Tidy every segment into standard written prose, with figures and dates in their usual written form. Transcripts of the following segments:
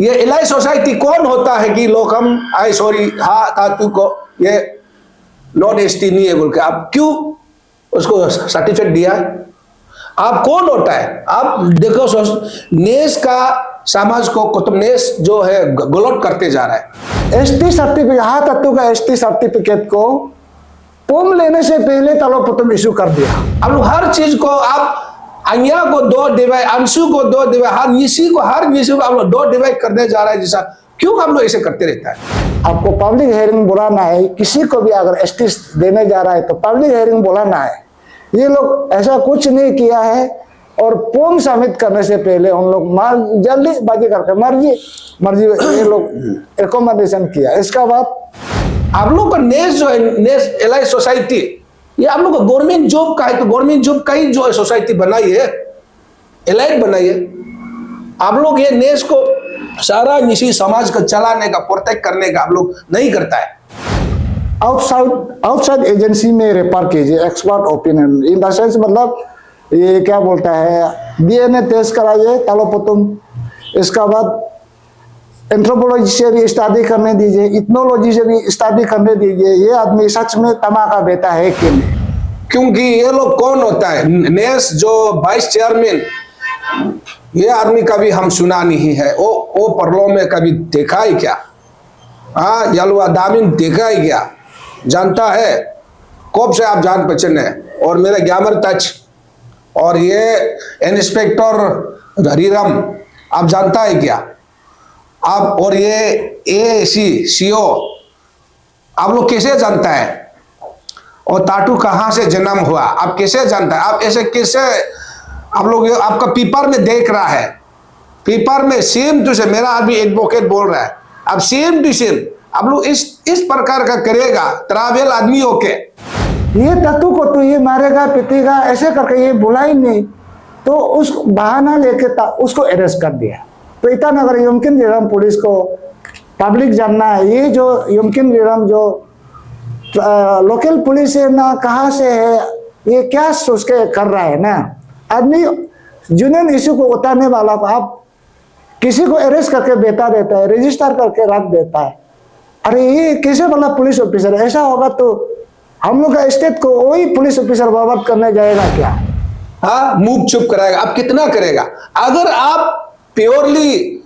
ये elite society कौन होता है कि लोग हम आई सॉरी हाँ तातू को ये नॉन एसटी नहीं है बोल के आप क्यों उसको सर्टिफिकेट दिया? आप कौन होता है? आप देखो नेस का समाज को तो नेस जो है गलत करते जा रहा है। एसटी सर्टिफिकेट हाँ तातू का एसटी सर्टिफिकेट को पोम लेने से पहले तालोपुतम इशू कर दिया। अब हर चीज को आप अन्या को दो डिवाइड, अंशु को दो डिवाइड, हर निशी को आप लोग दो डिवाइड करने जा रहा है जैसा क्यों हम लोग ऐसे करते रहता है? आपको पब्लिक हेयरिंग बुलाना है, किसी को भी अगर एसटी देने जा रहा है तो पब्लिक हेयरिंग बुलाना है। ये लोग ऐसा कुछ नहीं किया है और पोम सबमिट करने से पहले उन लोग जल्दीबाजी करके मर्जी ये लोग रिकमेंडेशन किया। इसका बाद आप लोग का नेस जो है नेस एलाइट सोसाइटी ये आप लोग का गवर्नमेंट जॉब का है, तो गवर्नमेंट जॉब का ही जो सोसाइटी बनाई है एलाइट बनाई है। आप लोग ये नेस को सारा निशी समाज को चलाने का प्रोटेक्ट करने का आप लोग नहीं करता है। आउटसाइड एजेंसी में रेफर कीजिए, expert opinion in the sense मतलब ये क्या बोलता है डीएनए टेस्ट कराइए तालोपुतम, इसका बाद एंथ्रोपोलॉजी से भी स्टडी करने दीजिए, इथनोलॉजी से भी स्टडी करने दीजिए ये आदमी सच में तमाका बेटा है कि नहीं। क्योंकि ये लोग कौन होता है नेस जो वाइस चेयरमैन, ये आदमी कभी हम सुना नहीं है। वो परलो में कभी देखा ही क्या? हाँ यलवा दामिन देखा ही क्या? जानता है कब से आप जान पहचान है? और मेरा ग्यामर टच और ये इंस्पेक्टर हरीराम आप जानता है क्या आप? और ये एसी सीओ आप लोग कैसे जानता है? और टाटू कहाँ से जन्म हुआ आप कैसे जानता है? आप ऐसे कैसे आप लोग आपका पेपर में देख रहा है, पेपर में सेम टू सेम मेरा आदमी एडवोकेट बोल रहा है, अब सेम टू सेम आप लोग इस प्रकार का करेगा ट्रैवल आदमी होके ये तत्व को तो ये मारेगा पीटेगा ऐसे करके ये बुला ही नहीं, तो उस बहाना लेके उसको अरेस्ट कर दिया। तो ईटानगर यमकिन विराम पुलिस को पब्लिक जानना है ये जो यमकिन विराम जो लोकल पुलिस है ना कहाँ से है ये क्या सोच के कर रहा है ना। आदमी यूनियन इशू को उतारने वाला को आप किसी को अरेस्ट करके बेटा देता है, रजिस्टर करके रख देता है। अरे ये कैसे वाला पुलिस ऑफिसर? ऐसा होगा तो हम लोग का स्टेट को वही पुलिस ऑफिसर बर्बाद करने जाएगा क्या? हाँ मुंह चुप कराएगा। आप कितना करेगा? अगर आप प्योरली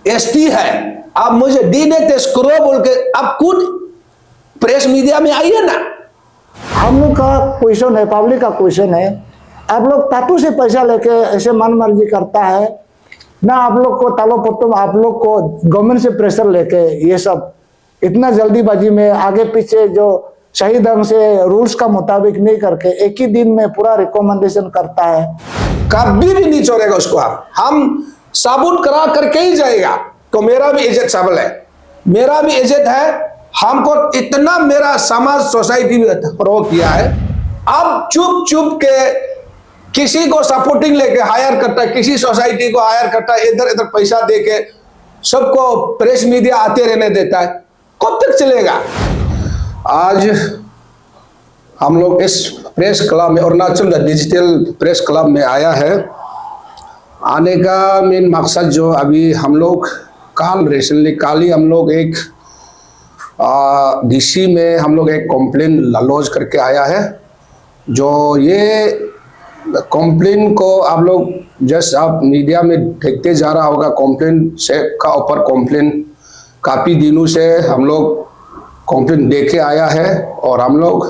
एसटी है आप मुझे डीएनए टेस्ट करो बोल के आप खुद प्रेस मीडिया में आइए ना। हम लोग का क्वेश्चन है, पब्लिक का क्वेश्चन है। आप लोग तातू से पैसा लेके ऐसे मन मर्जी करता है ना। आप लोग को तालोपुतम आप लोग को गवर्नमेंट से प्रेशर लेके ये सब इतना जल्दीबाजी में आगे पीछे जो सही ढंग से रूल्स का मुताबिक नहीं करके एक ही दिन में पूरा रिकमेंडेशन करता है। कभी भी नहीं छोड़ेगा उसको। हम साबुत करा करके ही जाएगा। तो मेरा भी इज्जत सबल है, मेरा भी इज्जत है। हमको इतना मेरा समाज सोसाइटी भी फरोग किया है। अब चुप चुप के किसी को सपोर्टिंग लेके हायर करता है, किसी सोसाइटी को हायर करता है, इधर इधर पैसा देके सबको प्रेस मीडिया आते रहने देता है। कब तक चलेगा? आज हम लोग इस प्रेस क्लब में अरुणाचल डिजिटल प्रेस क्लब में आया है। आने का मेन मकसद जो अभी हम लोग काल ही हम लोग एक डीसी में हम लोग एक कंप्लेन लॉन्च करके आया है। जो ये कंप्लेन को आप लोग जस्ट आप मीडिया में देखते जा रहा होगा, कंप्लेन से का ऊपर कंप्लेन काफ़ी दिनों से हम लोग कंप्लेन देके आया है। और हम लोग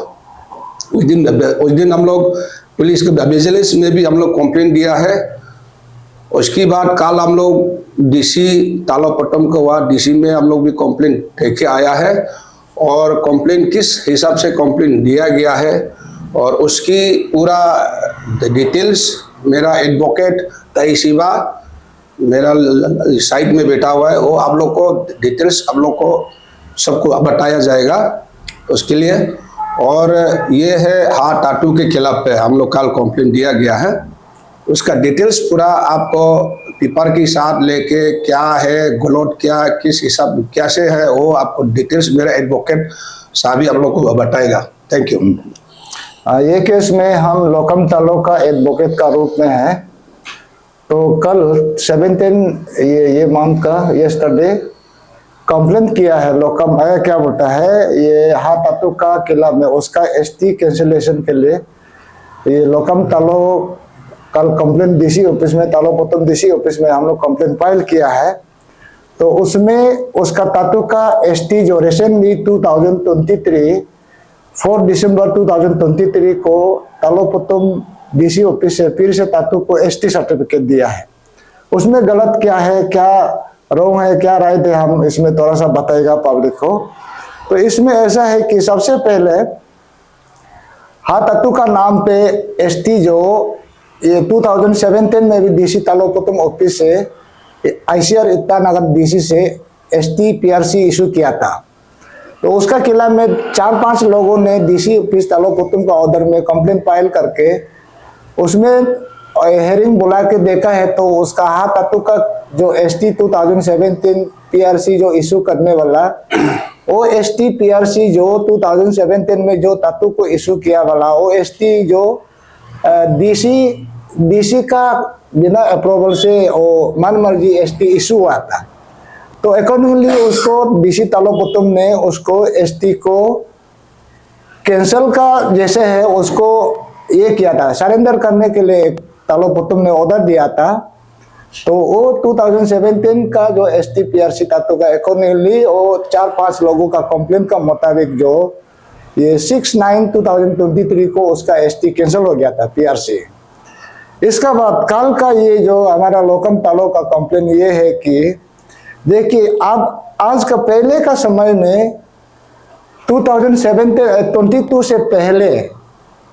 उस दिन हम लोग पुलिस के विजिलेंस में भी हम लोग कंप्लेन दिया है। उसके बाद कल हम लोग डीसी तालोपुतम को हुआ, डीसी में हम लोग भी कंप्लेन देके आया है। और कंप्लेन किस हिसाब से कंप्लेन दिया गया है और उसकी पूरा डिटेल्स मेरा एडवोकेट तहसीबा मेरा साइड में बैठा हुआ है, वो आप लोग को डिटेल्स आप लोग को सबको बताया जाएगा उसके लिए। और ये है हाँ टाटू के खिलाफ पे हम लोग कल कंप्लेंट दिया गया है, उसका डिटेल्स पूरा आपको पेपर के साथ लेके क्या है गलत क्या किस हिसाब कैसे है वो आपको डिटेल्स मेरा एडवोकेट साहब ही आप लोग को बताएगा। Thank you. ये केस में हम लोकम तालुका एडवोकेट का रूप में है। तो कल 17 ये मंथ का यस्टरडे कंप्लेंट किया है लोकम क्या बोलता है ये हाथातू का किला में उसका एसटी कैंसिलेशन के लिए ये लोकम तालो कल कंप्लेंट डीसी ऑफिस में तालो पोतम डीसी ऑफिस में हम लोग कंप्लेंट फाइल किया है। तो उसमें उसका तातू का एसटी जो रिसेंटली 2023 4 दिसंबर 2023 को तालो पोतम डीसी ऑफिस से फिर से तातू को एसटी सर्टिफिकेट दिया है। उसमें गलत क्या है, क्या रॉन्ग है, क्या राइट है, हम इसमें थोड़ा सा बताएगा पब्लिक को। तो इसमें ऐसा है कि सबसे पहले हाथातू का नाम पे एसटी जो ये 2017 में भी डीसी तालो पोतम ऑफिस से आईसीआर ईटानगर डीसी से एसटी पीआरसी इशू किया था। तो उसका किला में 4-5 लोगों ने डीसी ऑफिस तालो पोतम का ऑर्डर में कंप्लेंट फाइल करके उसमें हेयरिंग बुला के देखा है। तो उसका हाथातू का जो एसटी 2017 पीआरसी जो इशू करने वाला वो एसटी पीआरसी जो 2017 में जो तातू को इशू किया वाला वो एसटी जो डीसी का बिना अप्रूवल से वो मन मर्जी एसटी इशू हुआ था। तो अकॉर्डिंगली उसको डीसी तालो पोतम ने उसको एसटी को कैंसल का जैसे है उसको ये किया था, सरेंडर करने के लिए तालो पोतम ने ऑर्डर दिया था। तो वो 2017 का जो एसटी पीआरसी तातू का अकॉर्डिंगली वो 4-5 लोगों का कंप्लेंट का मुताबिक जो ये 6/9/2023 को उसका एसटी कैंसिल हो गया था पीआरसी। इसका बाद कल का ये जो हमारा लोकम तालो का कंप्लेंट ये है कि देखिए अब आज का पहले का समय में 2022 से पहले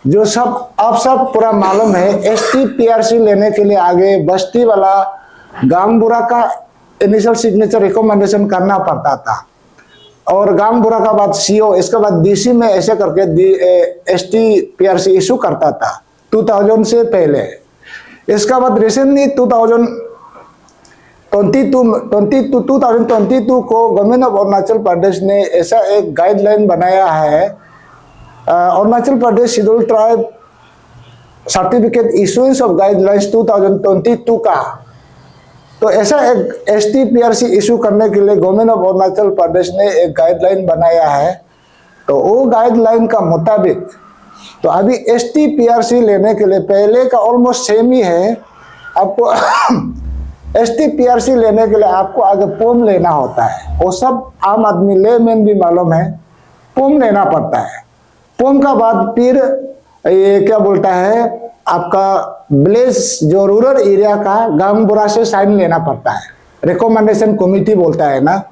जो सब आप सब पूरा मालूम है एसटी पीआरसी लेने के लिए आगे बस्ती वाला गांगबुरा का इनिशियल सिग्नेचर रिकमेंडेशन करना पड़ता था और गांगबुरा का बाद सीओ इसके बाद डीसी में ऐसे करके एसटी पीआरसी इशू करता था 2000 से पहले। इसका बाद रिसेंटली 2022 को गवर्नमेंट ऑफ अरुणाचल प्रदेश ने ऐसा एक गाइडलाइन बनाया है Arunachal Pradesh schedule tribe certificate issuance of guidelines 2022 का। तो ऐसा एक एसटी पीआरसी इशू करने के लिए गवर्नमेंट ऑफ अरुणाचल प्रदेश ने एक गाइडलाइन बनाया है। तो वो गाइडलाइन का मुताबिक तो अभी एसटी पीआरसी लेने के लिए पहले का ऑलमोस्ट सेम ही है। आपको एसटी पीआरसी लेने के लिए आपको आगे फॉर्म लेना होता है, वो सब आम आदमी लेमैन भी मालूम है, फॉर्म लेना पड़ता है। फॉर्म का बाद फिर ये क्या बोलता है आपका विलेज जो रूरल एरिया का गांगबुरा से साइन लेना पड़ता है, रिकमेंडेशन कमेटी बोलता है ना।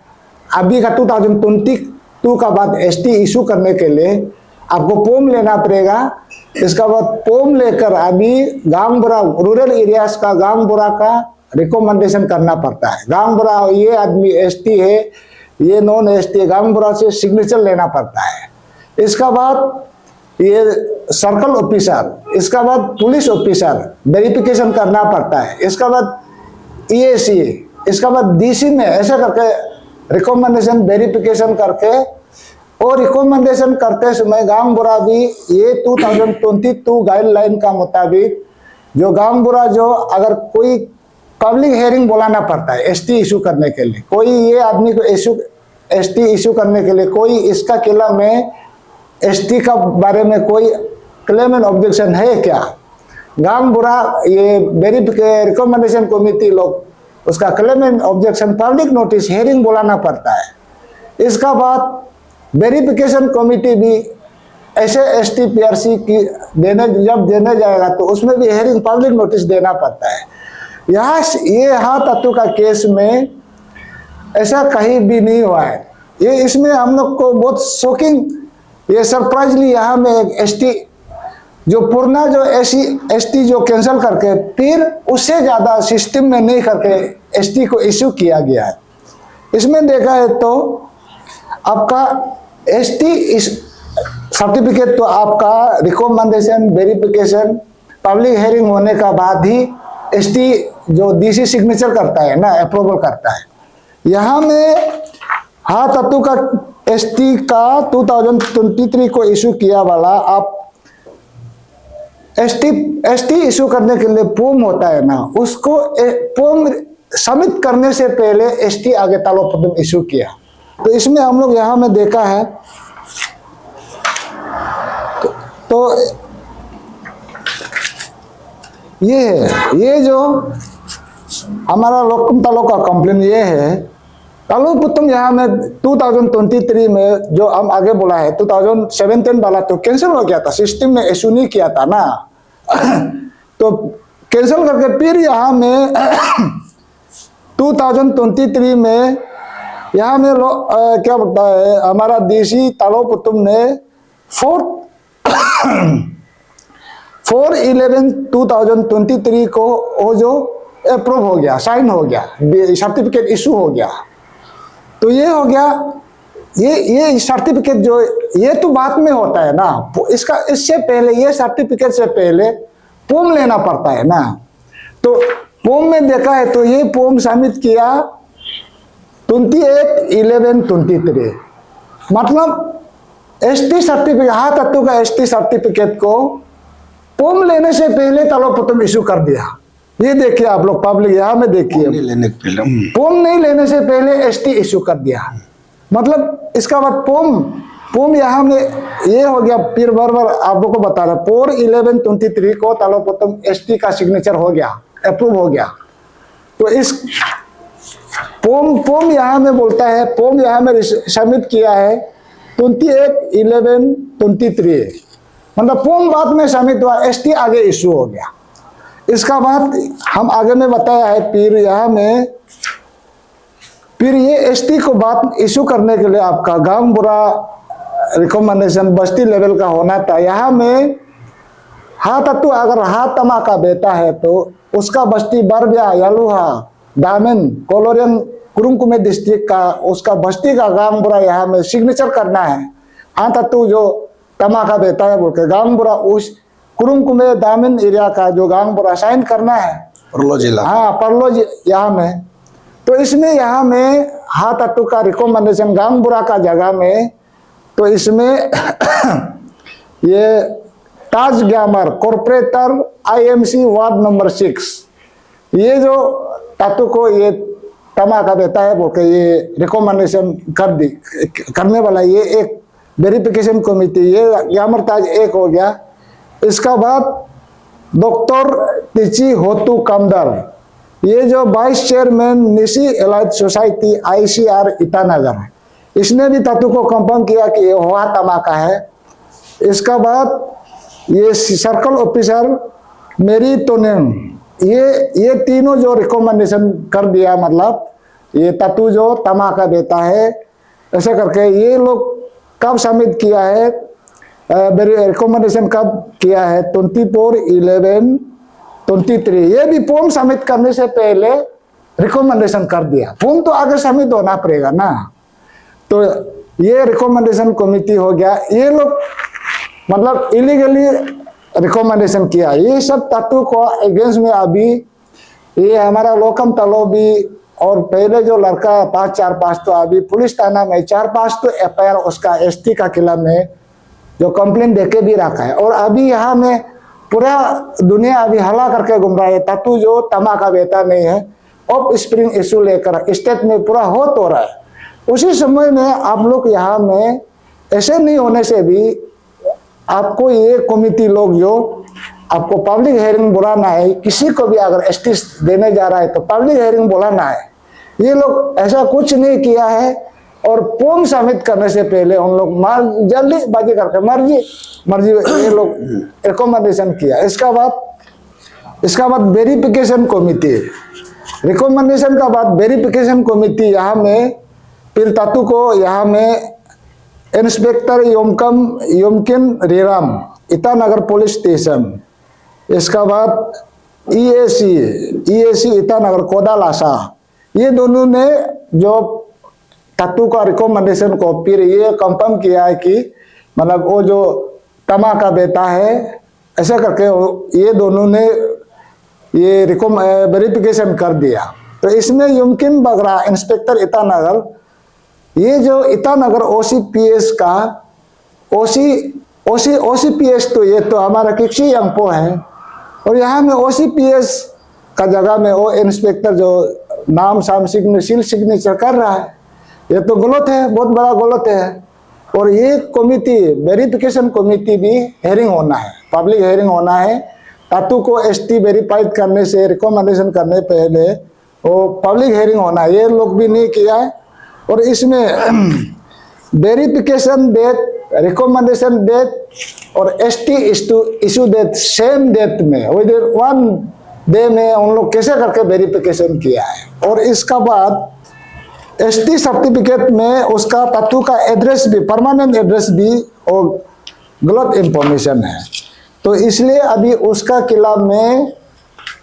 अभी का 2022 का बाद एसटी इशू करने के लिए आपको फॉर्म लेना पड़ेगा। इसका बाद फॉर्म लेकर अभी गांगबुरा रूरल एरियाज का गांगबुरा का रिकमेंडेशन करना पड़ता है। गांगबुरा ये आदमी एसटी है, ये नॉन एसटी गांगबुरा से सिग्नेचर लेना पड़ता है। इसका बाद ये सर्कल ऑफिसर, इसका बाद पुलिस ऑफिसर वेरिफिकेशन करना पड़ता है। इसका बाद ईएसी, इसका बाद डीसी में ऐसे करके रिकमेंडेशन वेरिफिकेशन करके और रिकमेंडेशन करते समय गांगबुरा भी ये 2022 गाइडलाइन का मुताबिक जो गांगबुरा जो अगर कोई पब्लिक हेयरिंग बुलाना पड़ता है एसटी इशू करने के लिए, कोई ये आदमी को एसटी इशू करने के लिए कोई इसका किला में एसटी का बारे में कोई क्लेम एंड ऑब्जेक्शन है क्या, गांगबुरा ये रिकमेंडेशन कमेटी लोग उसका claim and objection public notice hearing बुलाना पड़ता है। इसका बाद वेरिफिकेशन कमेटी भी ऐसे एसटी पीआरसी की जब देने जाएगा तो उसमें भी हेयरिंग पब्लिक नोटिस देना पड़ता है। यहाँ ये हाथातू का केस में ऐसा कहीं भी नहीं हुआ है। ये इसमें हम लोग को बहुत शॉकिंग ये सरप्राइजली यहाँ में एक एसटी जो पुराना जो एसटी जो कैंसिल करके फिर उससे ज़्यादा सिस्टम में नहीं करके एसटी को इशू किया गया है। इसमें देखा है तो आपका एसटी सर्टिफिकेट तो आपका रिकमेंडेशन वेरिफिकेशन पब्लिक हेयरिंग होने का बाद ही एसटी जो डीसी सिग्नेचर करता है ना, अप्रूवल करता है। यहाँ में हाथातू का एसटी का 2023 को इशू किया वाला आप एसटी इशू करने के लिए फॉर्म होता है ना, उसको फॉर्म सबमिट करने से पहले एसटी आगे तालोपत्र इशू किया। तो इसमें हम लोग यहाँ में देखा है तो ये है, ये जो हमारा लोकम तालो का कंप्लेन ये है। तालोपुतम यहाँ में 2023 में जो हम आगे बोला है 2017 वाला तो कैंसिल हो गया था, सिस्टम में इशू नहीं किया था ना तो कैंसिल करके फिर यहाँ में 2023 में यहाँ में क्या बोलता है हमारा डीसी तालोपुतम ने 4/11/2023 को वो जो अप्रूव हो गया, साइन हो गया, सर्टिफिकेट इशू हो गया। तो ये हो गया, ये सर्टिफिकेट जो ये तो बाद में होता है ना, इसका इससे पहले ये सर्टिफिकेट से पहले फॉर्म लेना पड़ता है ना। तो फॉर्म में देखा है तो ये फॉर्म सबमिट किया 28/11/23, मतलब एसटी सर्टिफिकेट, हाँ तत्व का एसटी सर्टिफिकेट को फॉर्म लेने से पहले तालोपुतम इशू कर दिया। ये देखिए आप लोग पब्लिक यहाँ में देखिए, फॉर्म नहीं लेने से पहले एसटी इशू कर दिया। मतलब इसका बाद फॉर्म यहाँ में ये हो गया। फिर बार आप लोग को बता रहा 4/11/23 को तालोपुतम एसटी का सिग्नेचर हो गया, अप्रूव हो गया। तो इस फॉर्म यहाँ में बोलता है, फॉर्म यहाँ में सबमिट किया है 28/11/23, मतलब फॉर्म बाद में सबमिट हुआ, एसटी आगे इशू हो गया। इसका बाद हम आगे में बताया है फिर यहाँ में फिर ये एसटी को बात इशू करने के लिए आपका गांव बुरा रिकमेंडेशन बस्ती लेवल का होना था। यहाँ में हाँ तत्व अगर हाँ तमा का बेटा है तो उसका बस्ती बरबिया यालुहा दामन कोलोरियन कुरुंकुमे डिस्ट्रिक्ट का उसका बस्ती का गांव बुरा यहाँ में सिग्नेचर करना है। हाँ तत्व जो तमा का बेटा है बोल के गांव बुरा उस कुरुंकुमे दामन एरिया का जो गांव बुरा साइन करना है परलो जिला, हाँ परलो यहाँ में। तो इसमें यहाँ में हाँ तत्व का रिकमेंडेशन गांव बुरा का जगह में, तो इसमें ये ताज ग्यामर कॉर्पोरेटर आईएमसी वार्ड नंबर 6 ये जो तत्व को ये तमा का बेटा है बोल के ये रिकमेंडेशन करने वाला ये एक वेरिफिकेशन कमेटी, ये ग्यामर ताज एक हो गया। इसका बाद डॉक्टर टिची होतु कमदर ये जो vice chairman Nyishi elite society ICR Itanagar, इसने भी तत्व को कंफर्म किया कि ये हुआ तमा का है। इसका बाद ये सर्कल ऑफिसर मेरी तोनेम ये तीनों जो रिकमेंडेशन कर दिया, मतलब ये तत्व जो तमा का बेटा है ऐसे करके ये लोग कब सबमिट किया है, रिकमेंडेशन कब किया है 24/11/23। ये भी फॉर्म सबमिट करने से पहले रिकमेंडेशन कर दिया। फॉर्म तो आगे सबमिट होना पड़ेगा ना। तो ये रिकमेंडेशन कमेटी हो गया, ये लोग मतलब इलीगली रिकमेंडेशन किया। ये सब तत्व को अगेंस्ट में अभी ये हमारा लोकम तलो भी और पहले जो लड़का 5 तो अभी पुलिस थाना में 4-5 तो एफआईआर उसका एसटी का खिलाफ में जो कंप्लेंट देके भी रखा है। और अभी यहाँ में पूरा दुनिया अभी हला करके घूम रहा है, तत्व जो तमा का बेटा नहीं है, ऑफ स्प्रिंग इशू लेकर स्टेट में पूरा हो रहा है। उसी समय में आप लोग यहाँ में ऐसे नहीं होने से भी आपको ये कमिटी लोग जो आपको पब्लिक हेयरिंग बुलाना है, किसी को भी अगर एसटी देने जा रहा है तो पब्लिक हेयरिंग बुलाना है। ये लोग ऐसा कुछ नहीं किया है और फॉर्म सबमिट करने से पहले हम लोग जल्दीबाजी करके मर्जी ये लोग रिकमेंडेशन किया। इसका बाद वेरिफिकेशन कमेटी, रिकमेंडेशन का बाद वेरिफिकेशन कमेटी यहाँ में फिर तत्व को यहाँ में इंस्पेक्टर योमकिन रीराम ईटानगर पुलिस स्टेशन, इसका बाद ईएसी ईटानगर कोदालासा, ये दोनों ने जो तत्व का रिकमेंडेशन को फिर ये कंफर्म किया है कि मतलब वो जो तमा का बेटा है ऐसा करके ये दोनों ने ये वेरिफिकेशन कर दिया। तो इसमें युमकिन बगरा इंस्पेक्टर ईटानगर, ये जो ईटानगर ओसीपीएस का ओसी OCPS तो ये तो हमारा किक्सी यंगपो है, और यहाँ में OCPS का जगह में वो इंस्पेक्टर जो नाम साम सिग्नेचर कर रहा है, ये तो गलत है, बहुत बड़ा गलत है। और ये कमिटी वेरिफिकेशन कमिटी भी हेयरिंग होना है, पब्लिक हेयरिंग होना है। तातू को ST वेरीफाइड करने से रिकमेंडेशन करने पहले वो पब्लिक हेयरिंग होना है, ये लोग भी नहीं किया है। और इसमें वेरिफिकेशन डेट, रिकमेंडेशन डेट और ST issue date same date में विद 1 डे में उन लोग कैसे करके वेरिफिकेशन किया है। और इसका बाद ST सर्टिफिकेट में उसका तातू का एड्रेस भी, परमानेंट एड्रेस भी और गलत इंफॉर्मेशन है। तो इसलिए अभी उसका खिलाफ में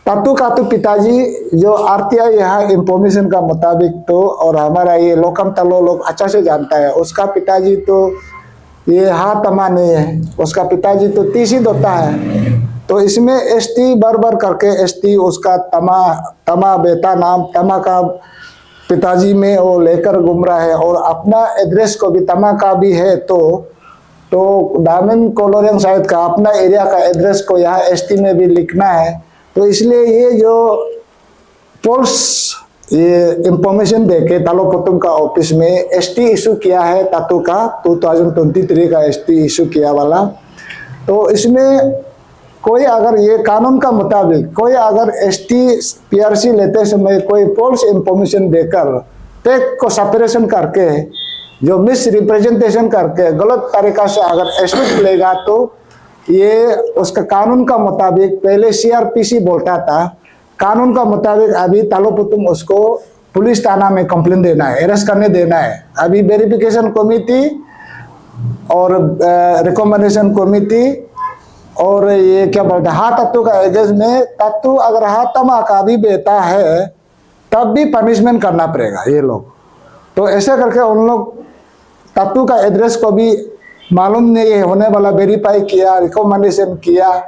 तातू का तो पिताजी जो RTI यहाँ इंफॉर्मेशन का मुताबिक तो, और हमारा ये लोकम तलो लोग अच्छा से जानता है, उसका पिताजी तो ये हाथ तमा नहीं है, उसका पिताजी तो 30 ही होता है। तो इसमें ST बार करके ST उसका तमा बेटा नाम तमा का पिताजी में वो लेकर घूम रहा है, और अपना एड्रेस को भी तमा का भी है। तो डायमंड कोलोरियम साइड का अपना एरिया का एड्रेस को यहाँ ST में भी लिखना है। तो इसलिए ये जो फॉल्स ये इंफॉर्मेशन देके तालोपुतुम का ऑफिस में ST इशू किया है, तातू का 2023 का ST इशू किया वाला। तो इसमें कोई अगर ये कानून का मुताबिक कोई अगर ST PRC लेते समय कोई फॉल्स इंफॉर्मेशन देकर टेक को सेपरेशन करके जो मिस रिप्रेजेंटेशन करके गलत तरीका से अगर ST लेगा, तो ये उसका कानून का मुताबिक पहले CRPC बोलता था, कानून का मुताबिक अभी तालोपुतुम उसको पुलिस थाना में कंप्लेंट देना है, अरेस्ट करने देना है। अभी वेरिफिकेशन कमेटी और रिकमेंडेशन कमेटी और ये क्या बोलते हैं हाथ तत्व का एजेंस में तत्व अगर हाथ तमा का भी बेटा है तब भी पनिशमेंट करना पड़ेगा ये लोग। तो ऐसे करके उन लोग तत्व का एड्रेस को भी मालूम नहीं होने वाला वेरीफाई किया, रिकमेंडेशन किया।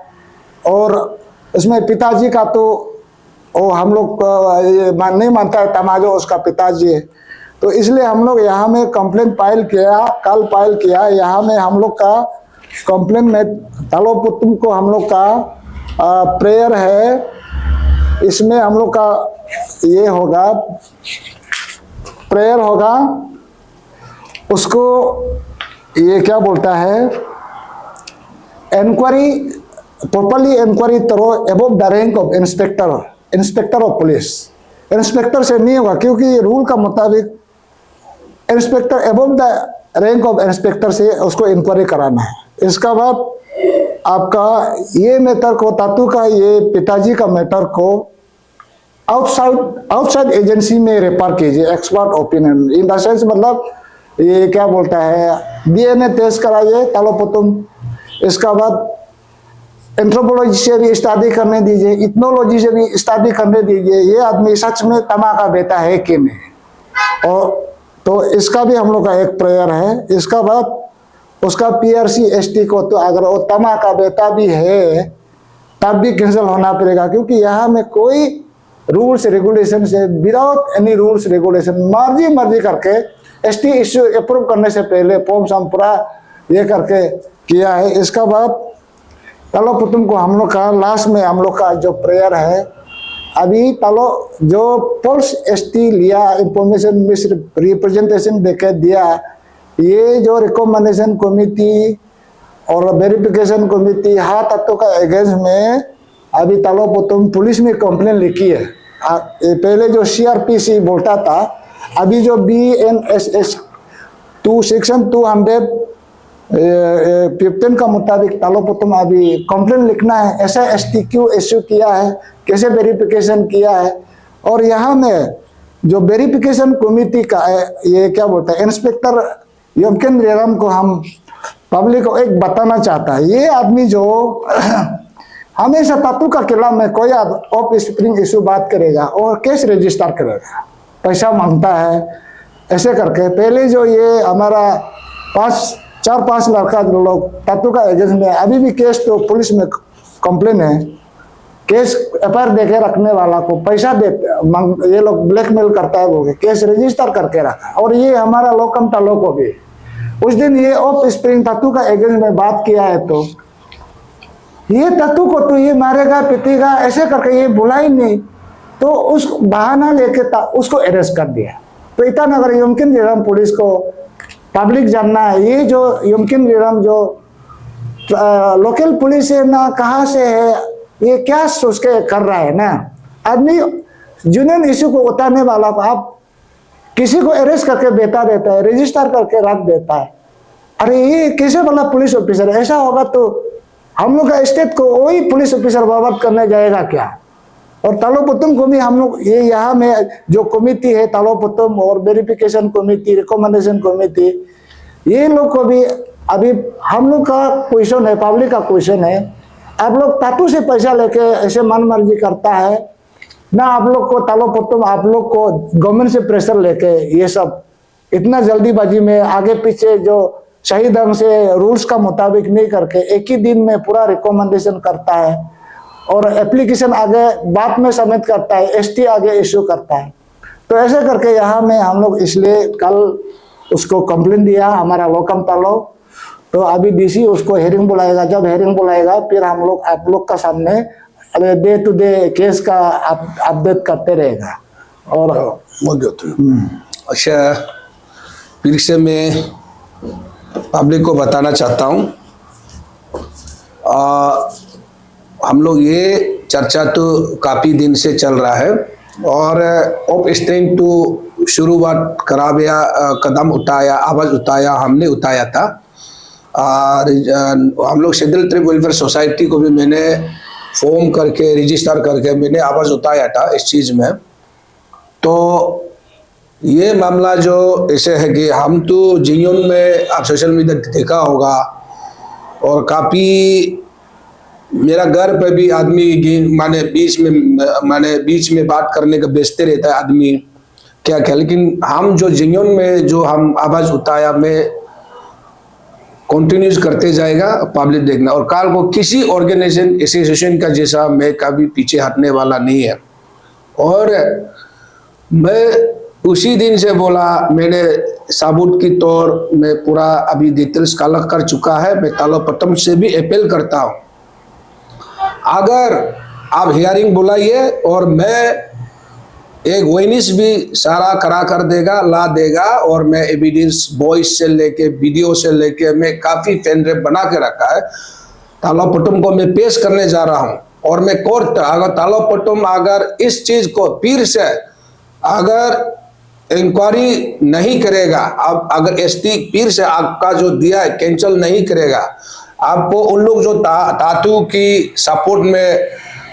और उसमें पिताजी का तो वो हम लोग नहीं मानता है, तमाजो उसका पिताजी है। तो इसलिए हम लोग यहाँ में कंप्लेंट फाइल किया, कल फाइल किया। यहाँ में हम लोग का कंप्लेंट में तालोपुतुम को हम लोग का प्रेयर है, इसमें हम लोग का ये होगा प्रेयर होगा, उसको ये क्या बोलता है इंक्वायरी, प्रॉपरली इंक्वायरी करो above the rank of inspector of police. Inspector से नहीं होगा क्योंकि रूल का मुताबिक inspector above the rank of inspector से उसको इंक्वायरी कराना है। इसका बाद आपका ये मैटर को तातू का ये पिताजी का मैटर को आउटसाइड एजेंसी में रेफर कीजिए, expert opinion in the sense, मतलब ये क्या बोलता है DNA टेस्ट कराइए तालोपुतुम। इसका बाद एंथ्रोपोलॉजी से भी स्टडी करने दीजिए, इथनोलॉजी से भी स्टडी करने दीजिए, ये आदमी सच में तमा का बेटा है कि नहीं। और तो इसका भी हम लोग का एक प्रेयर है। इसका बाद उसका PRC ST को तो अगर वो तमा का बेटा भी है तब भी कैंसिल होना पड़ेगा, क्योंकि यहाँ में कोई रूल्स रेगुलेशन से विदाउट एनी रूल्स रेगुलेशन मर्जी करके ST इश्यू अप्रूव करने से पहले फॉर्म हम पूरा ये करके किया है। इसका बाद तालोपुतुम को हम लोग का लास्ट में हम लोग का जो प्रेयर है, अभी तालो जो फॉल्स ST लिया, इंफॉर्मेशन मिस रिप्रेजेंटेशन देके दिया, ये जो रिकमेंडेशन कमेटी और वेरिफिकेशन कमेटी हाथ तत्व का अगेंस्ट में अभी तालोपुतुम पुलिस में कंप्लेन लिखी है। पहले जो CRPC बोलता था, अभी जो BNSS 2 सेक्शन 215 का मुताबिक तालोपुतुम अभी कंप्लेन लिखना है, ऐसा ST क्यों इश्यू किया है, कैसे वेरिफिकेशन किया है। और यहाँ में जो वेरिफिकेशन कमेटी का ये क्या बोलता है इंस्पेक्टर यमकेंद्र रेराम को हम पब्लिक को एक बताना चाहता है, ये आदमी जो हमेशा तातू का खिलाफ में कोई ऑफ स्प्रिंग इशू बात करेगा और केस रजिस्टर करेगा, पैसा मांगता है ऐसे करके। पहले जो ये हमारा 4-5 लड़का जो लोग तातू का एजेंट में अभी भी केस तो पुलिस में कंप्लेन है, केस FIR देके रखने वाला को पैसा दे ये लोग ब्लैकमेल करता है, वो केस रजिस्टर करके रखा। और ये हमारा लोकम तालो को भी उस दिन ये ऑफ स्प्रिंग तत्व का अगेंस्ट में बात किया है, तो ये तत्व को तो ये मारेगा पीटेगा ऐसे करके ये बोला ही नहीं, तो उस बहाना लेके उसको अरेस्ट कर दिया। तो ईटानगर यमकिन जिरम पुलिस को पब्लिक जानना है, ये जो यमकिन जिरम जो लोकल पुलिस है ना, कहाँ से है, ये क्या सोच के कर रहा है ना। आदमी यूनियन इश्यू को उतारने वाला को आप किसी को अरेस्ट करके बेटा देता है, रजिस्टर करके रख देता है। अरे ये कैसे वाला पुलिस ऑफिसर है? ऐसा होगा तो हम लोग का स्टेट को वही पुलिस ऑफिसर बर्बाद करने जाएगा क्या? और तालोपुतम को भी हम लोग ये यहाँ में जो कमेटी है तालोपुतम और वेरिफिकेशन कमेटी, रिकमेंडेशन कमेटी, ये लोग को भी अभी हम लोग का क्वेश्चन है, पब्लिक का क्वेश्चन है, आप लोग तातू से पैसा लेके ऐसे मन मर्जी करता है ना। आप लोग को तालोपुतम आप लोग को गवर्नमेंट से प्रेशर लेके ये सब इतना जल्दीबाजी में आगे पीछे जो सही ढंग से रूल्स का मुताबिक नहीं करके एक ही दिन में पूरा रिकमेंडेशन करता है और एप्लीकेशन आगे बाद में सबमिट करता है, एसटी आगे इश्यू करता है। तो ऐसे करके यहाँ में हम लोग इसलिए कल उसको कंप्लेंट दिया हमारा लोकम तालो। तो अभी डीसी उसको हेयरिंग बुलाएगा, जब हेयरिंग बुलाएगा फिर हम लोग आप लोग का सामने डे टू डे केस का अपडेट करते रहेगा। और अच्छा, फिर से मैं पब्लिक को बताना चाहता हूँ, हम लोग ये चर्चा तो काफ़ी दिन से चल रहा है और ऑफ स्ट्रिंग टू शुरुआत कराया, कदम उठाया, आवाज़ उठाया, हमने उठाया था। हम लोग शेड्यूल ट्राइब वेलफेयर सोसाइटी को भी मैंने फॉर्म करके रजिस्टर करके मैंने आवाज़ उठाया था इस चीज़ में। तो ये मामला जो ऐसे है कि हम तो जीवन में आप सोशल मीडिया देखा होगा और काफ़ी मेरा घर पे भी आदमी माने बीच में बात करने का बेचते रहता है आदमी क्या क्या। लेकिन हम जो जीवन में जो हम आवाज़ उठाया मैं कंटिन्यूस करते जाएगा, पब्लिक देखना। और काल को किसी ऑर्गेनाइजेशन एसोसिएशन का जैसा मैं कभी पीछे हटने वाला नहीं है। और मैं उसी दिन से बोला, मैंने साबुत की तौर में पूरा अभी डिटेल्स कलेक्ट कर चुका है। मैं तालोपतम से भी अपील करता हूँ, अगर आप हियरिंग बुलाइए और मैं एक विटनेस भी सारा करा कर देगा, ला देगा। और मैं एविडेंस वॉइस से लेके वीडियो से लेके मैं काफ़ी पेन ड्राइव बना के रखा है। तालोपतम को मैं पेश करने जा रहा हूँ और मैं कोर्ट अगर तालोपतम अगर इस चीज़ को फिर से अगर इंक्वायरी नहीं करेगा, अब अगर एसटी फिर से आपका जो दिया है कैंसिल नहीं करेगा, आपको उन लोग जो तातू की सपोर्ट में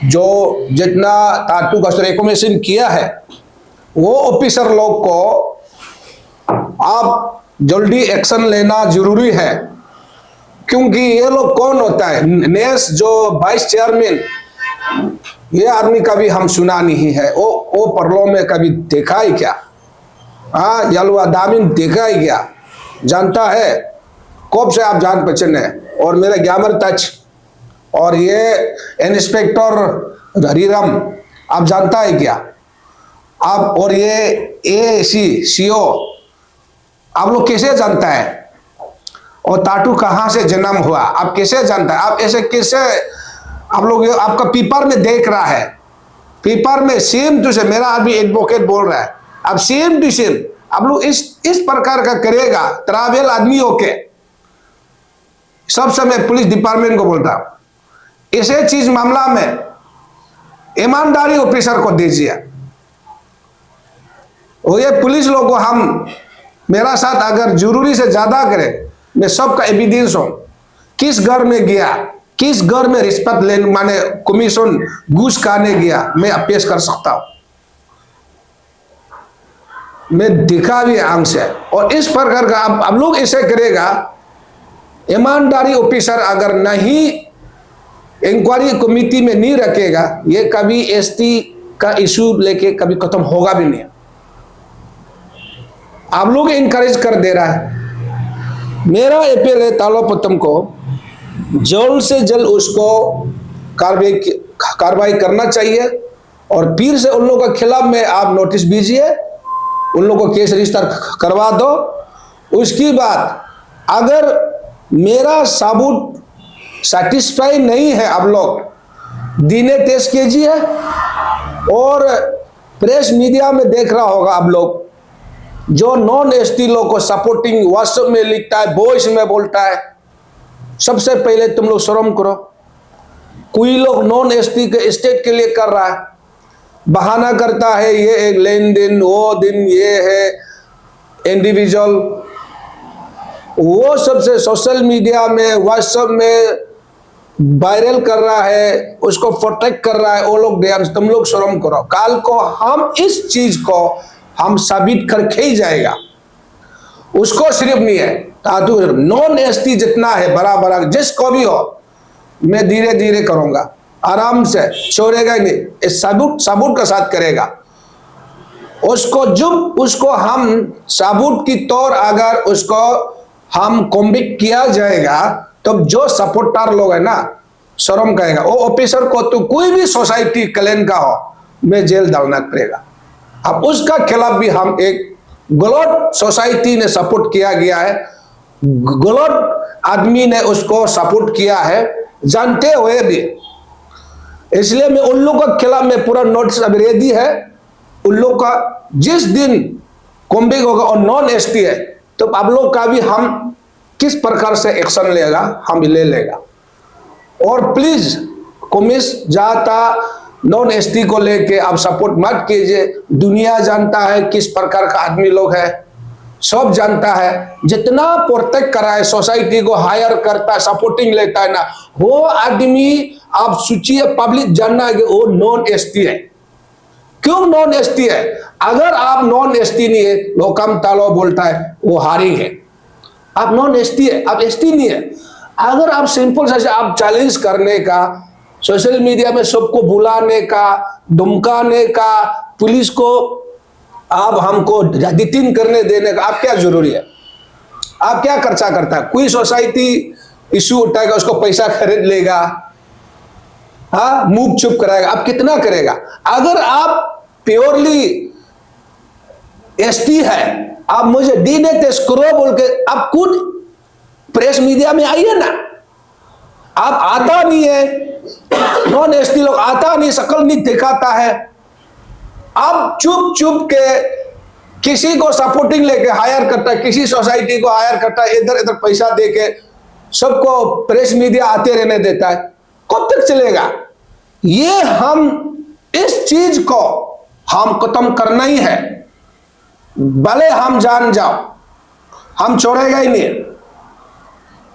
जो जितना तातू का रिकमेंडेशन किया है वो ऑफिसर लोग को आप जल्दी एक्शन लेना जरूरी है। क्योंकि ये लोग कौन होता है, नेस जो वाइस चेयरमैन, ये आदमी कभी हम सुना नहीं है। वो परलो में कभी देखा ही क्या? हाँ, यलवा दामिन देखा ही क्या? जानता है कब से आप जान पहचान है। और मेरा ग्यामर टच और ये इंस्पेक्टर हरीराम आप जानता है क्या आप? और ये एसी सीओ आप लोग कैसे जानता है? और ताटू कहाँ से जन्म हुआ आप कैसे जानता है? आप ऐसे कैसे आप लोग आपका पेपर में देख रहा है, पेपर में सेम टू सेम, मेरा आदमी एडवोकेट बोल रहा है, अब सेम टू सेम आप लोग इस प्रकार का करेगा ट्रैवल आदमी होके। सब समय पुलिस डिपार्टमेंट को बोलता हूं, ऐसे चीज मामला में ईमानदारी ऑफिसर को दीजिए। और ये पुलिस लोग को हम मेरा साथ अगर जरूरी से ज्यादा करे, मैं सबका एविडेंस हूं, किस घर में गया, किस घर में रिश्वत लेने माने कमीशन घूस खाने गया, मैं पेश कर सकता हूं, मैं दिखा भी आंख से। और इस प्रकार का अब लोग ऐसे करेगा, ईमानदारी ऑफिसर अगर नहीं इंक्वायरी कमेटी में नहीं रखेगा, ये कभी एसटी का इशू लेके कभी खत्म होगा भी नहीं। आप लोग इनकरेज कर दे रहा है। मेरा अपील है तालोपतम को जल्द से जल्द उसको कार्रवाई करना चाहिए। और फिर से उन लोगों के खिलाफ में आप नोटिस दीजिए, उन लोगों को केस रजिस्टर करवा दो। उसकी बाद अगर मेरा सबूत सेटिस्फाई नहीं है, आप लोग दीने तेज कीजिए। और प्रेस मीडिया में देख रहा होगा आप लोग, जो नॉन एसटी लोग को सपोर्टिंग व्हाट्सएप में लिखता है, वॉइस में बोलता है, सबसे पहले तुम लोग शर्म करो। कोई लोग नॉन एसटी के स्टेट के लिए कर रहा है, बहाना करता है, ये एक लेन देन, वो दिन, ये है इंडिविजुअल, वो सबसे सोशल मीडिया में व्हाट्सएप में वायरल कर रहा है, उसको प्रोटेक्ट कर रहा है। वो लोग तुम लोग शर्म करो। कल को हम इस चीज को हम साबित करके ही जाएगा। उसको सिर्फ नहीं है, नॉन एसटी जितना है बड़ा बड़ा जिसको भी हो, मैं धीरे धीरे करूंगा, आराम से, छोड़ेगा ही नहीं, इस सबूत का साथ करेगा। उसको जब उसको हम सबूत की तौर अगर उसको हम कॉन्विक्ट किया जाएगा, तो जो सपोर्टर लोग है ना, शर्म कहेगा। वो ऑफिसर को तो कोई भी सोसाइटी कल्याण का हो, में जेल डालना पड़ेगा। अब उसका खिलाफ भी हम एक गलत सोसाइटी ने सपोर्ट किया गया है, गलत आदमी ने उसको सपोर्ट किया है जानते हुए भी। इसलिए मैं उन लोगों के खिलाफ में पूरा नोटिस अभी रेडी है। उन लोग का जिस दिन कॉम्बिंग होगा और नॉन एसटी है, तो आप लोग का भी हम किस प्रकार से एक्शन लेगा, हम ले लेगा। और प्लीज कमिस जाता नॉन एसटी को लेके आप सपोर्ट मत कीजिए। दुनिया जानता है किस प्रकार का आदमी लोग है, सब जानता है। जितना प्रोटेक्ट करा है, सोसाइटी को हायर करता है, सपोर्टिंग लेता है ना, वो आदमी आप सोचिए, पब्लिक जानना है कि वो नॉन एसटी है। क्यों नॉन एसटी है? अगर आप नॉन एसटी नहीं है, लोकम तालो बोलता है वो हारी है। आप नॉन एसटी है, आप एसटी नहीं है। अगर आप सिंपल से आप चैलेंज करने का, सोशल मीडिया में सबको बुलाने का, धमकाने का, पुलिस को आप हमको डिटेन करने देने का, आप क्या जरूरी है? आप क्या खर्चा करता है? कोई सोसाइटी इश्यू उठाएगा, उसको पैसा खरीद लेगा, हाँ, मुंह चुप कराएगा। आप कितना करेगा? अगर आप प्योरली एसटी है, आप मुझे दीने तेज करो बोल के आप खुद प्रेस मीडिया में आइए ना। आप आता नहीं है, नॉन एसटी लोग आता नहीं, शकल नहीं दिखाता है, आप चुप चुप के किसी को सपोर्टिंग लेके हायर करता है, किसी सोसाइटी को हायर करता है, इधर इधर पैसा देके सबको प्रेस मीडिया आते रहने देता है। कब तक चलेगा ये? हम इस चीज को हम खत्म करना ही है, भले हम जान जाओ, हम छोड़ेगा ही नहीं,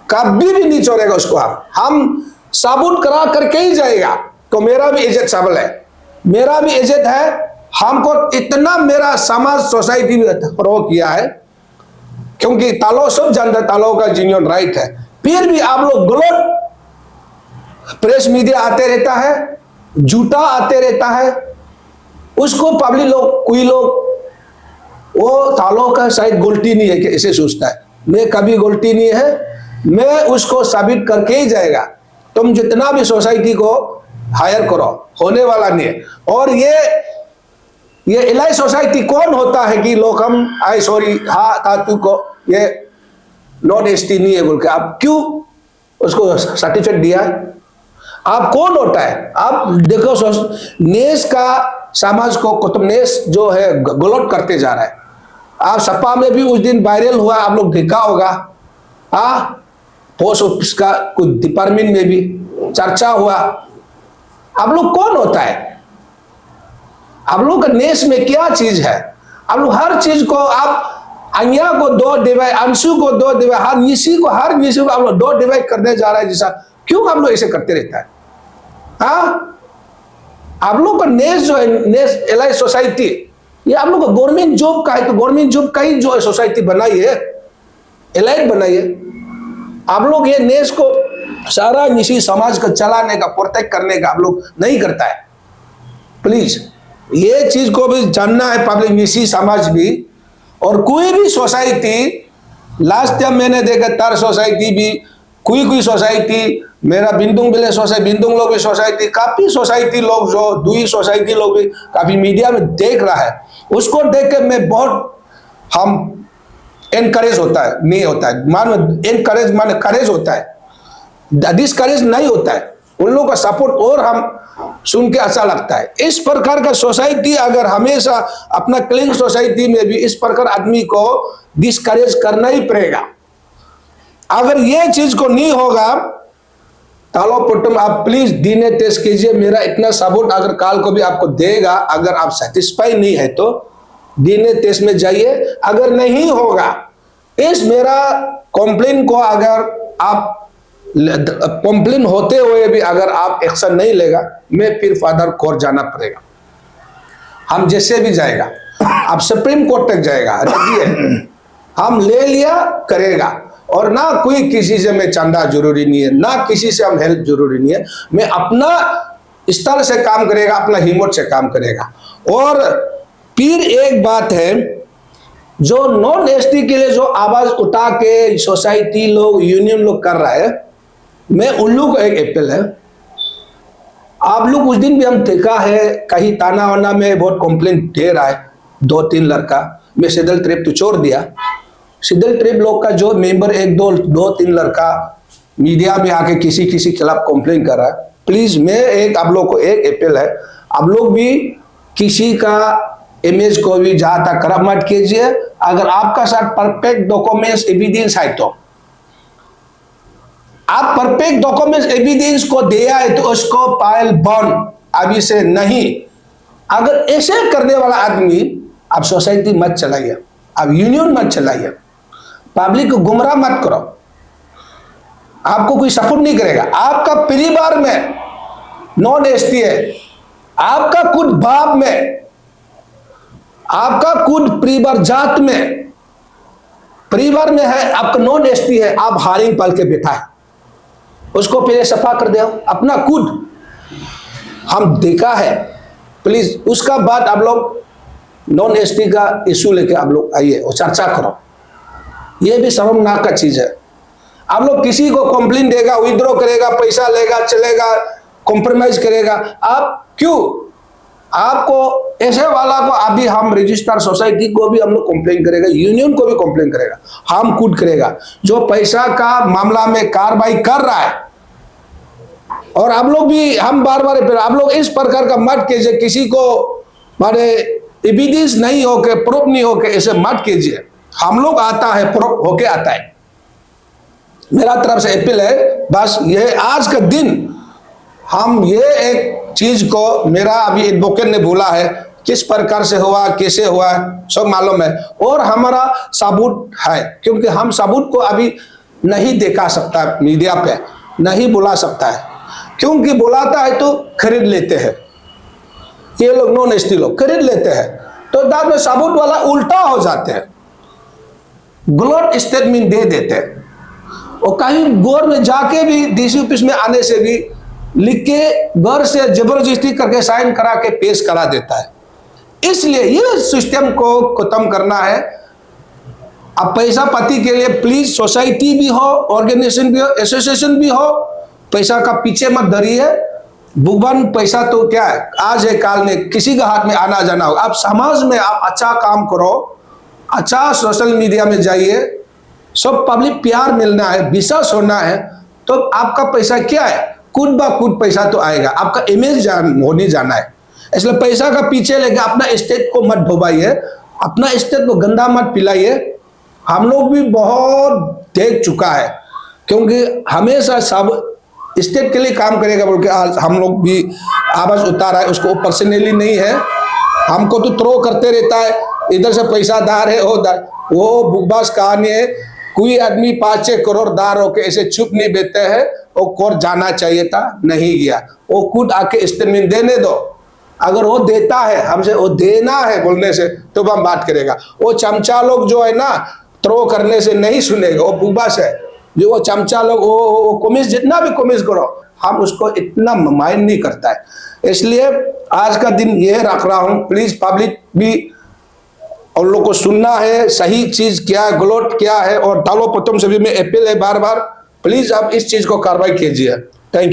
कभी भी नहीं छोड़ेगा उसको। हम साबुत करा करके ही जाएगा। तो मेरा भी इज्जत सबल है, मेरा भी इज्जत है। हमको इतना मेरा समाज सोसाइटी भी प्रो किया है, क्योंकि तालो सब जानते, तालो का जेन्युइन राइट है। फिर भी आप लोग गलत प्रेस मीडिया आते रहता है, झूठा आते रहता है, उसको पब्लिक लोग, कोई लोग वो तालो का शायद गलती नहीं है कि इसे सोचता है। मैं कभी गलती नहीं है, मैं उसको साबित करके ही जाएगा। तुम जितना भी सोसाइटी को हायर करो, होने वाला नहीं है। और ये इलाई सोसाइटी कौन होता है कि लोग हम आई सॉरी हाँ तातू को ये नॉन एसटी नहीं है बोल के आप क्यों उसको सर्टिफिकेट दिया? आप कौन होता है? आप देखो नेस का समाज को तुम नेस जो है गलत करते जा रहा है। आप सपा में भी उस दिन वायरल हुआ, आप लोग देखा होगा, हाँ, पोस्ट ऑफिस का कुछ डिपार्टमेंट में भी चर्चा हुआ। आप लोग कौन होता है? आप लोग का नेस में क्या चीज है? आप लोग हर चीज को आप अन्या को दो डिवाइड, अंशु को दो डिवाइड, हर निशी को आप लोग दो डिवाइड करने जा रहा है जैसा। क्यों आप लोग ऐसे करते रहता है? हाँ, आप लोग का नेस जो है, नेस एलाई सोसाइटी, ये आप लोग का गवर्नमेंट जॉब का है, तो गवर्नमेंट जॉब का ही जो है सोसाइटी बनाई है, एलाइट बनाई है। आप लोग ये नेस को सारा निशी समाज को चलाने का, प्रोटेक्ट करने का आप लोग नहीं करता है। प्लीज ये चीज को भी जानना है पब्लिक, निशी समाज भी। और कोई भी सोसाइटी, लास्ट टाइम मैंने देखा तार सोसाइटी भी, कोई सोसाइटी, मेरा बिंदुंग बिले सोसाइटी, बिंदुंग लोग भी सोसाइटी, काफी सोसाइटी लोग जो दुई सोसाइटी लोग भी काफी मीडिया में देख रहा है। उसको देख के मैं बहुत हम एनकरेज होता है, नहीं होता है। मान एनकरेज माने करेज होता है, डिसकरेज नहीं होता है। उन लोगों का सपोर्ट और हम सुन के अच्छा लगता है। इस प्रकार का सोसाइटी अगर हमेशा अपना क्लीन सोसाइटी में भी इस प्रकार आदमी को डिसकरेज करना ही पड़ेगा। अगर ये चीज को नहीं होगा, तालोपट्टम आप प्लीज डीएनए टेस्ट कीजिए। मेरा इतना सपोर्ट अगर काल को भी आपको देगा, अगर आप सेटिस्फाई नहीं है तो डीएनए टेस्ट में जाइए। अगर नहीं होगा, इस मेरा कंप्लेन को अगर आप कंप्लेन होते हुए भी अगर आप एक्शन नहीं लेगा, मैं फिर फर्दर कोर्ट जाना पड़ेगा। हम जैसे भी जाएगा, आप सुप्रीम कोर्ट तक जाएगा, रखिए हम ले लिया करेगा। और ना कोई किसी से मैं चंदा जरूरी नहीं है, ना किसी से हम हेल्प जरूरी नहीं है। मैं अपना स्तर से काम करेगा, अपना हिम्मत से काम करेगा। और फिर एक बात है, जो नॉन एसटी के लिए जो आवाज उठा के सोसाइटी लोग, यूनियन लोग कर रहा है, मैं उन लोगों को एक अपील है। आप लोग उस दिन भी हम देखा है, कहीं ताना वाना में बहुत कंप्लेंट दे रहा है 2-3 लड़का। मैं सिदल ट्रिप तो छोड़ दिया, सिदल ट्रिप लोग का जो मेंबर 1-2-3 लड़का मीडिया में आके किसी खिलाफ कंप्लेंट कर रहा है। प्लीज मैं आप लोग को एक अपील है, आप लोग भी किसी का इमेज को भी जहां तक खराब मत कीजिए। अगर आपका साथ परफेक्ट डॉक्यूमेंट्स एविडेंस है तो आप परफेक्ट डॉक्यूमेंट्स एविडेंस को दिया है तो उसको फाइल बंद अभी से नहीं। अगर ऐसे करने वाला आदमी, आप सोसाइटी मत चलाइए, आप यूनियन मत चलाइए, पब्लिक को गुमराह मत करो। आपको कोई सपोर्ट नहीं करेगा। आपका परिवार में नॉन एसटी है, आपका खुद बाप में, आपका खुद परिवार जात में परिवार में है, आपका नॉन एसटी है, आप हारिंग पाल के बैठा है, उसको पहले सफा कर दो अपना खुद। हम देखा है, प्लीज उसका बाद आप लोग नॉन एसटी का इशू लेके आप लोग आइए और चर्चा करो। ये भी शर्मनाक का चीज है। आप लोग किसी को कंप्लेंट देगा, विड्रॉ करेगा, पैसा लेगा, चलेगा, कॉम्प्रोमाइज करेगा। आप क्यों? आपको ऐसे वाला को अभी हम रजिस्टर सोसाइटी को भी हम लोग कंप्लेन करेगा, यूनियन को भी कंप्लेन करेगा, हम खुद करेगा। जो पैसा का मामला में कार्रवाई कर रहा है, और आप लोग भी हम बार बार आप लोग इस प्रकार का मत कीजिए। किसी को मारे एविडेंस नहीं होके, प्रूफ नहीं होके ऐसे मत कीजिए। हम लोग आता है, प्रूफ होके आता है। मेरा तरफ से अपील है, बस ये आज का दिन हम ये एक चीज को, मेरा अभी एडवोकेट ने बोला है किस प्रकार से हुआ, कैसे हुआ, सब मालूम है। और हमारा सबूत है, क्योंकि हम सबूत को अभी नहीं दिखा सकता, मीडिया पे नहीं बुला सकता है, क्योंकि बुलाता है तो खरीद लेते हैं ये लोग, नॉन एसटी लोग खरीद लेते हैं, तो बाद में सबूत वाला उल्टा हो जाते हैं, गलत स्टेटमेंट दे देते हैं। और कहीं गौर में जाके भी डीसी ऑफिस में आने से भी लिख के घर से जबरदस्ती करके साइन करा के पेश करा देता है। इसलिए ये सिस्टम को खत्म करना है। अब पैसा पाती के लिए प्लीज सोसाइटी भी हो, ऑर्गेनाइजेशन भी हो, एसोसिएशन भी हो, पैसा का पीछे मत धरिए। भुगवान पैसा तो क्या है, आज है काल में किसी का हाथ में आना जाना हो। आप समाज में आप अच्छा काम करो, अच्छा सोशल मीडिया में जाइए, सब पब्लिक प्यार मिलना है, विश्वास होना है, तो आपका पैसा क्या है, खुद ब खुद पैसा तो आएगा। आपका इमेज होने जाना है। इसलिए पैसा का पीछे लेके अपना स्टेट को मत डुबाइए, अपना स्टेट को गंदा मत पिलाइए। हम लोग भी बहुत देख चुका है, क्योंकि हमेशा सब स्टेट के लिए काम करेगा बोल के आज हम लोग भी आवाज उतारा है। उसको पर्सनली नहीं है, हमको तो थ्रो करते रहता है, इधर से पैसा दार है, वो बुकबास कहानी है। कोई आदमी 5-6 करोड़ दार होके ऐसे चुप नहीं बैठते हैं। वो कोर्ट जाना चाहिए था, नहीं गया। वो खुद आके स्टेटमेंट देने दो। अगर वो देता है, हमसे वो देना है बोलने से, तो हम बात करेगा। वो चमचा लोग जो है ना, थ्रो करने से नहीं सुनेगा। वो बुकबास है जो वो चमचा लोग, वो कॉमिस, जितना भी कॉमिस करो, हम उसको इतना माइंड नहीं करता है। इसलिए आज का दिन ये रख रहा हूँ। प्लीज पब्लिक भी और लोग को सुनना है, सही चीज क्या है, गलत क्या है। और तालोपट्टम से भी मैं अपील है बार बार, प्लीज आप इस चीज को कार्रवाई कीजिए। Thank you.